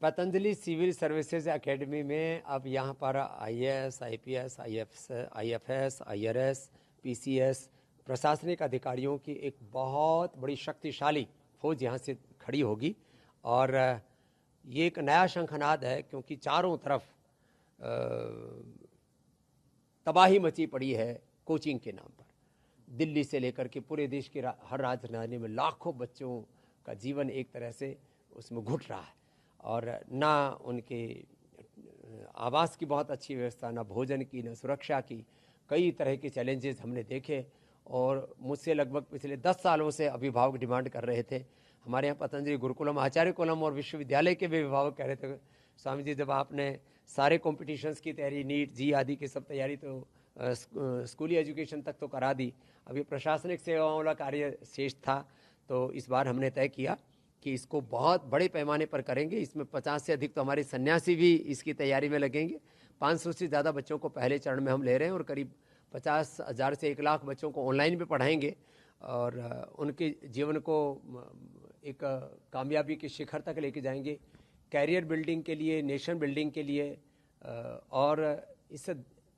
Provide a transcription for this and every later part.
Patanjali civil services academy में अब यहाँ पर IAS, IPS, IFS, IRS, PCS प्रशासनिक अधिकारियों की एक बहुत बड़ी शक्तिशाली फौज यहाँ से खड़ी होगी। और ये एक नया शंखनाद है, क्योंकि चारों तरफ तबाही मची पड़ी है कोचिंग के नाम पर। दिल्ली से लेकर के पूरे देश के हर राजधानी में लाखों बच्चों का जीवन एक तरह से उसमें घुट रहा है, और ना उनके आवास की बहुत अच्छी व्यवस्था, ना भोजन की, ना सुरक्षा की। कई तरह के चैलेंजेस हमने देखे, और मुझसे लगभग पिछले 10 सालों से अभिभावक डिमांड कर रहे थे। हमारे यहाँ पतंजलि गुरुकुलम, आचार्य कुलम और विश्वविद्यालय के भी अभिभावक कह रहे थे, स्वामी जी जब आपने सारे कॉम्पिटिशन्स की तैयारी, नीट, जी आदि की सब तैयारी तो स्कूली एजुकेशन तक तो करा दी, अभी प्रशासनिक सेवाओं वाला कार्य शेष था। तो इस बार हमने तय किया कि इसको बहुत बड़े पैमाने पर करेंगे। इसमें 50 से अधिक तो हमारे सन्यासी भी इसकी तैयारी में लगेंगे। 500 से ज़्यादा बच्चों को पहले चरण में हम ले रहे हैं, और करीब 50,000 से 1 लाख बच्चों को ऑनलाइन भी पढ़ाएंगे, और उनके जीवन को एक कामयाबी के शिखर तक लेके जाएंगे, कैरियर बिल्डिंग के लिए, नेशन बिल्डिंग के लिए, और इस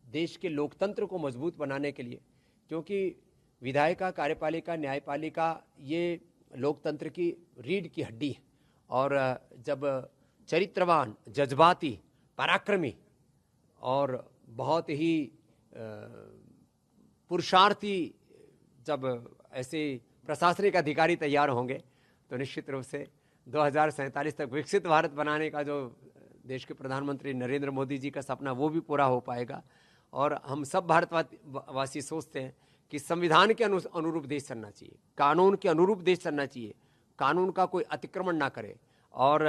देश के लोकतंत्र को मजबूत बनाने के लिए। क्योंकि विधायिका, कार्यपालिका, न्यायपालिका ये लोकतंत्र की रीढ़ की हड्डी है, और जब चरित्रवान, जज्बाती, पराक्रमी और बहुत ही पुरुषार्थी जब ऐसे प्रशासनिक अधिकारी तैयार होंगे, तो निश्चित रूप से 2047 तक विकसित भारत बनाने का जो देश के प्रधानमंत्री नरेंद्र मोदी जी का सपना, वो भी पूरा हो पाएगा। और हम सब भारतवासी सोचते हैं कि संविधान के अनुरूप देश चलना चाहिए, कानून के अनुरूप देश चलना चाहिए, कानून का कोई अतिक्रमण ना करे, और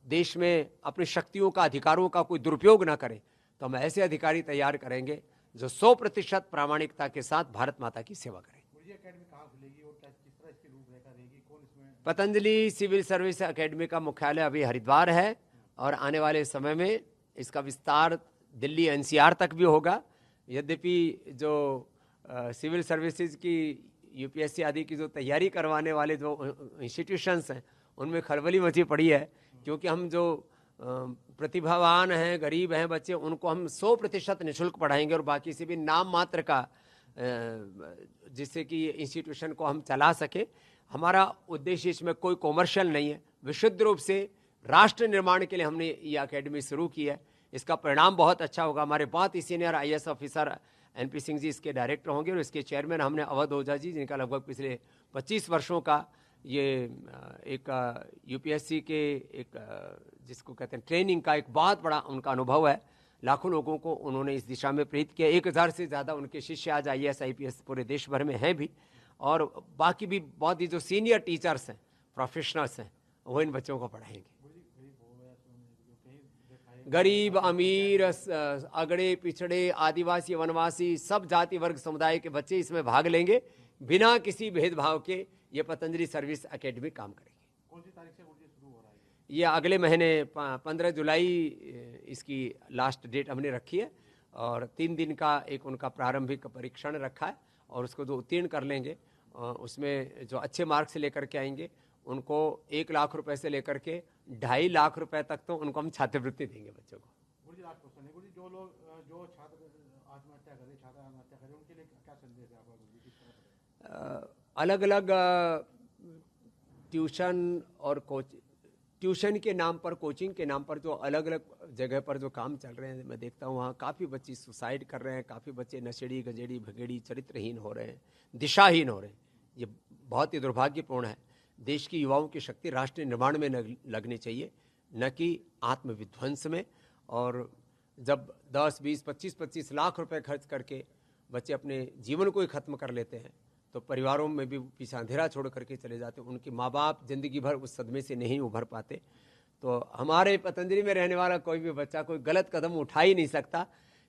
देश में अपनी शक्तियों का, अधिकारों का कोई दुरुपयोग ना करे। तो हम ऐसे अधिकारी तैयार करेंगे जो 100% प्रामाणिकता के साथ भारत माता की सेवा करें। पतंजलि सिविल सर्विस एकेडमी का मुख्यालय अभी हरिद्वार है, और आने वाले समय में इसका विस्तार दिल्ली एनसीआर तक भी होगा। यद्यपि जो सिविल सर्विसेज की यूपीएससी आदि की जो तैयारी करवाने वाले जो इंस्टीट्यूशंस हैं, उनमें खलबली मची पड़ी है, क्योंकि हम जो प्रतिभावान हैं, गरीब हैं बच्चे, उनको हम 100% निःशुल्क पढ़ाएंगे, और बाकी से भी नाम मात्र का, जिससे कि इंस्टीट्यूशन को हम चला सके। हमारा उद्देश्य इसमें कोई कॉमर्शियल नहीं है, विशुद्ध रूप से राष्ट्र निर्माण के लिए हमने ये अकेडमी शुरू की है। इसका परिणाम बहुत अच्छा होगा। हमारे बहुत ही senior IAS officer NP Singh ji इसके डायरेक्टर होंगे, और इसके चेयरमैन हमने अवध ओझा जी, जिनका लगभग पिछले 25 वर्षों का ये एक यूपीएससी के एक जिसको कहते हैं ट्रेनिंग का एक बहुत बड़ा उनका अनुभव है। लाखों लोगों को उन्होंने इस दिशा में प्रेरित किया। 1000 से ज़्यादा उनके शिष्य आज आईएएस आईपीएस पूरे देश भर में हैं भी, और बाकी भी बहुत ही जो सीनियर टीचर्स हैं, प्रोफेशनल्स हैं, वो इन बच्चों को पढ़ाएंगे। गरीब, अमीर, अगड़े, पिछड़े, आदिवासी, वनवासी, सब जाति वर्ग समुदाय के बच्चे इसमें भाग लेंगे, बिना किसी भेदभाव के। ये पतंजलि सर्विस एकेडमी काम करेगी। कौन सी तारीख से शुरू हो रहा है? ये अगले महीने 15 जुलाई इसकी लास्ट डेट हमने रखी है, और 3 दिन का एक उनका प्रारंभिक परीक्षण रखा है, और उसको जो उत्तीर्ण कर लेंगे, उसमें जो अच्छे मार्क्स से लेकर के आएंगे, उनको 1 लाख रुपए से लेकर के 2.5 लाख रुपए तक तो उनको हम छात्रवृत्ति देंगे बच्चों को। गुरुजी लास्ट क्वेश्चन है, गुरुजी जो लोग जो छात्र आत्महत्या करें, छात्र आत्महत्या करें, उनके लिए क्या संदेश है आपका गुरुजी? किस तरह अलग अलग ट्यूशन और ट्यूशन के नाम पर, कोचिंग के नाम पर जो अलग अलग जगह पर जो काम चल रहे हैं, मैं देखता हूँ वहाँ काफ़ी बच्चे सुसाइड कर रहे हैं, काफ़ी बच्चे नशेड़ी, गजेड़ी, भगेड़ी, चरित्रहीन हो रहे हैं, दिशाहीन हो रहे हैं। ये बहुत ही दुर्भाग्यपूर्ण है। देश की युवाओं की शक्ति राष्ट्र निर्माण में लगनी चाहिए, न कि आत्मविध्वंस में। और जब 10, 20, 25 लाख रुपए खर्च करके बच्चे अपने जीवन को ही खत्म कर लेते हैं, तो परिवारों में भी पीछे अंधेरा छोड़ करके चले जाते हैं। उनके माँ बाप जिंदगी भर उस सदमे से नहीं उभर पाते। तो हमारे पतंजलि में रहने वाला कोई भी बच्चा कोई गलत कदम उठा ही नहीं सकता।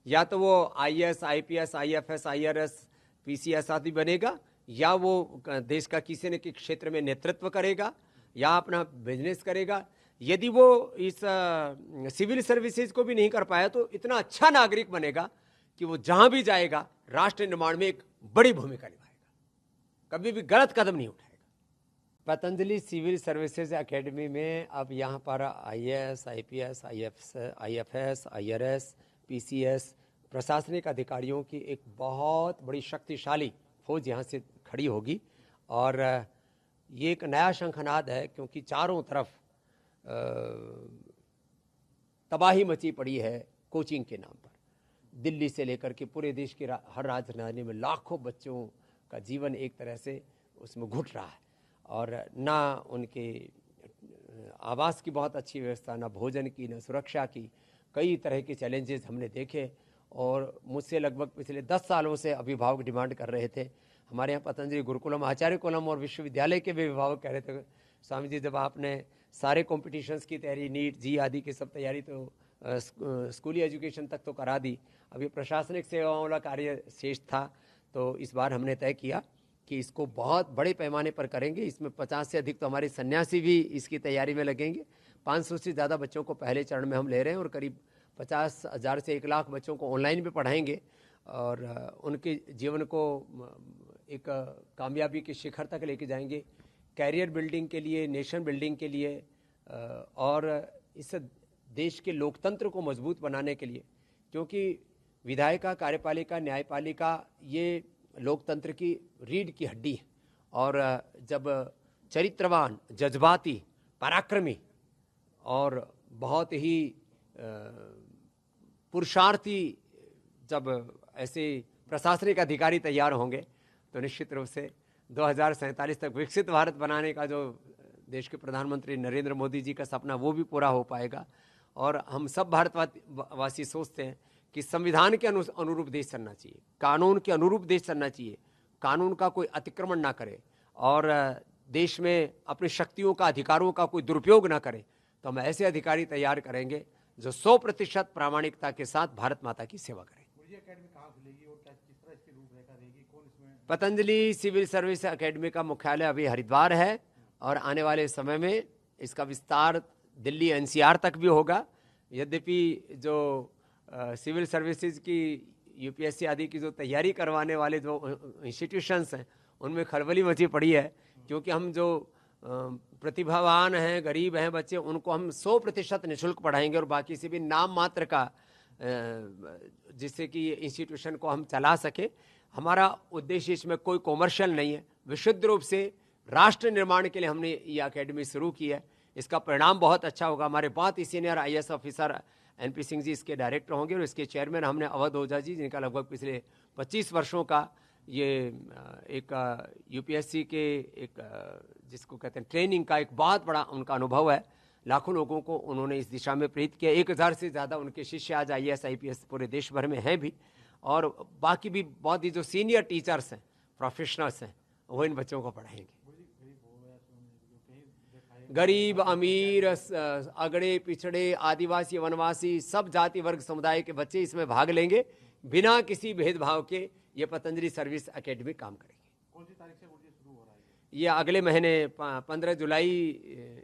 या तो वो IAS, IPS, IFS, IRS, PCS आदि बनेगा, या वो देश का किसी न किसी क्षेत्र में नेतृत्व करेगा, या अपना बिजनेस करेगा। यदि वो इस सिविल सर्विसेज को भी नहीं कर पाया, तो इतना अच्छा नागरिक बनेगा कि वो जहां भी जाएगा राष्ट्र निर्माण में एक बड़ी भूमिका निभाएगा, कभी भी गलत कदम नहीं उठाएगा। पतंजलि सिविल सर्विसेज एकेडमी में अब यहाँ पर IAS, IPS, IFS, IRS, PCS प्रशासनिक अधिकारियों की एक बहुत बड़ी शक्तिशाली फौज यहाँ से खड़ी होगी। और ये एक नया शंखनाद है, क्योंकि चारों तरफ तबाही मची पड़ी है कोचिंग के नाम पर। दिल्ली से लेकर के पूरे देश के हर राजधानी में लाखों बच्चों का जीवन एक तरह से उसमें घुट रहा है, और ना उनके आवास की बहुत अच्छी व्यवस्था, ना भोजन की, ना सुरक्षा की। कई तरह के चैलेंजेस हमने देखे, और मुझसे लगभग पिछले 10 सालों से अभिभावक डिमांड कर रहे थे। हमारे यहाँ पतंजलि गुरुकुलम, आचार्य कुलम और विश्वविद्यालय के भी अभिभावक कह रहे थे, स्वामी जी जब आपने सारे कॉम्पिटिशन्स की तैयारी, नीट जी आदि की सब तैयारी तो स्कूली एजुकेशन तक तो करा दी, अभी प्रशासनिक सेवाओं वाला कार्य शेष था, तो इस बार हमने तय किया कि इसको बहुत बड़े पैमाने पर करेंगे। इसमें 50 से अधिक तो हमारे सन्यासी भी इसकी तैयारी में लगेंगे। 500 से ज़्यादा बच्चों को पहले चरण में हम ले रहे हैं, और करीब 50,000 से 1 लाख बच्चों को ऑनलाइन भी पढ़ाएंगे, और उनके जीवन को एक कामयाबी के शिखर तक लेके जाएंगे, कैरियर बिल्डिंग के लिए, नेशन बिल्डिंग के लिए, और इस देश के लोकतंत्र को मजबूत बनाने के लिए। क्योंकि विधायिका, कार्यपालिका, न्यायपालिका ये लोकतंत्र की रीढ़ की हड्डी है, और जब चरित्रवान, जज्बाती, पराक्रमी और बहुत ही पुरुषार्थी जब ऐसे प्रशासनिक अधिकारी तैयार होंगे, तो निश्चित रूप से 2047 तक विकसित भारत बनाने का जो देश के प्रधानमंत्री नरेंद्र मोदी जी का सपना, वो भी पूरा हो पाएगा। और हम सब भारतवासी सोचते हैं कि संविधान के अनुरूप देश चलना चाहिए, कानून के अनुरूप देश चलना चाहिए, कानून का कोई अतिक्रमण ना करे, और देश में अपनी शक्तियों का, अधिकारों का कोई दुरुपयोग ना करे। तो हम ऐसे अधिकारी तैयार करेंगे जो 100% प्रामाणिकता के साथ भारत माता की सेवा करें। पतंजलि सिविल सर्विस एकेडमी का मुख्यालय अभी हरिद्वार है, और आने वाले समय में इसका विस्तार दिल्ली NCR तक भी होगा। यद्यपि जो सिविल सर्विसेज की UPSC आदि की जो तैयारी करवाने वाले जो इंस्टीट्यूशंस हैं, उनमें खलबली मची पड़ी है, क्योंकि हम जो प्रतिभावान हैं, गरीब हैं बच्चे, उनको हम 100% निःशुल्क पढ़ाएंगे, और बाकी से भी नाम मात्र का, जिससे कि इंस्टीट्यूशन को हम चला सके। हमारा उद्देश्य इसमें कोई कॉमर्शियल नहीं है, विशुद्ध रूप से राष्ट्र निर्माण के लिए हमने ये अकेडमी शुरू की है। इसका परिणाम बहुत अच्छा होगा। हमारे बहुत ही senior IAS officer NP Singh ji इसके डायरेक्टर होंगे, और इसके चेयरमैन हमने अवध ओझा जी, जिनका लगभग पिछले 25 वर्षों का ये एक UPSC के एक जिसको कहते हैं ट्रेनिंग का एक बहुत बड़ा उनका अनुभव है। लाखों लोगों को उन्होंने इस दिशा में प्रेरित किया। 1000 से ज़्यादा उनके शिष्य आज IAS IPS पूरे देश भर में हैं भी, और बाकी भी बहुत ही जो सीनियर टीचर्स हैं, प्रोफेशनल्स हैं, वो इन बच्चों को पढ़ाएंगे। गरीब, अमीर, अगड़े, पिछड़े, आदिवासी, वनवासी, सब जाति वर्ग समुदाय के बच्चे इसमें भाग लेंगे, बिना किसी भेदभाव के। ये पतंजलि सर्विस एकेडमी काम करेगी। कौन सी तारीख से शुरू हो रहा है? ये अगले महीने 15 जुलाई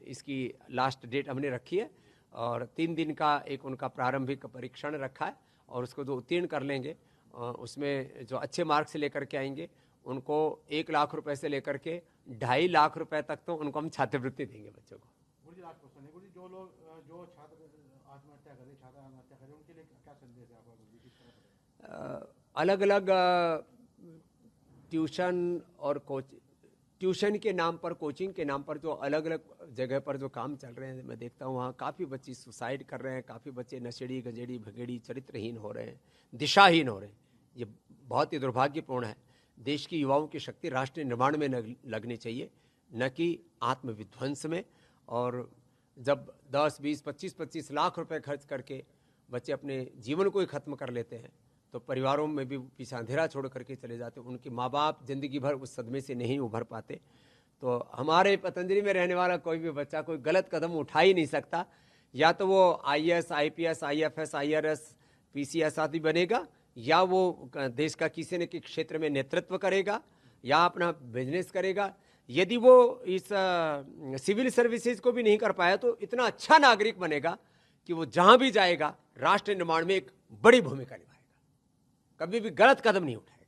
इसकी लास्ट डेट हमने रखी है, और 3 दिन का एक उनका प्रारंभिक परीक्षण रखा है, और उसको जो उत्तीर्ण कर लेंगे, उसमें जो अच्छे मार्क्स से लेकर के आएंगे, उनको 1 लाख रुपए से लेकर के 2.5 लाख रुपए तक तो उनको हम छात्रवृत्ति देंगे बच्चों को। गुरुजी लास्ट क्वेश्चन है, गुरुजी जो छात्र आत्महत्या करे, छात्र आत्महत्या करे, उनके लिए क्या संदेश है आपका गुरुजी? किस तरह अलग अलग ट्यूशन के नाम पर, कोचिंग के नाम पर जो अलग अलग जगह पर जो काम चल रहे हैं, मैं देखता हूँ वहाँ काफ़ी बच्चे सुसाइड कर रहे हैं, काफ़ी बच्चे नशेड़ी, गंजेड़ी, भगेड़ी, चरित्रहीन हो रहे हैं, दिशाहीन हो रहे हैं। ये बहुत ही दुर्भाग्यपूर्ण है। देश की युवाओं की शक्ति राष्ट्र निर्माण में लगनी चाहिए, न कि आत्मविध्वंस में। और जब 10, 20, 25 लाख रुपए खर्च करके बच्चे अपने जीवन को ही खत्म कर लेते हैं, तो परिवारों में भी पीछे अंधेरा छोड़ करके चले जाते हैं। उनके माँ बाप जिंदगी भर उस सदमे से नहीं उभर पाते। तो हमारे पतंजलि में रहने वाला कोई भी बच्चा कोई गलत कदम उठा ही नहीं सकता। या तो वो IAS, IPS, IFS, IRS, PCS आदि बनेगा, या वो देश का किसी न किसी क्षेत्र में नेतृत्व करेगा, या अपना बिजनेस करेगा। यदि वो इस सिविल सर्विसेज को भी नहीं कर पाया, तो इतना अच्छा नागरिक बनेगा कि वो जहाँ भी जाएगा राष्ट्र निर्माण में एक बड़ी भूमिका निभाएगा, कभी भी गलत कदम नहीं उठाएगा।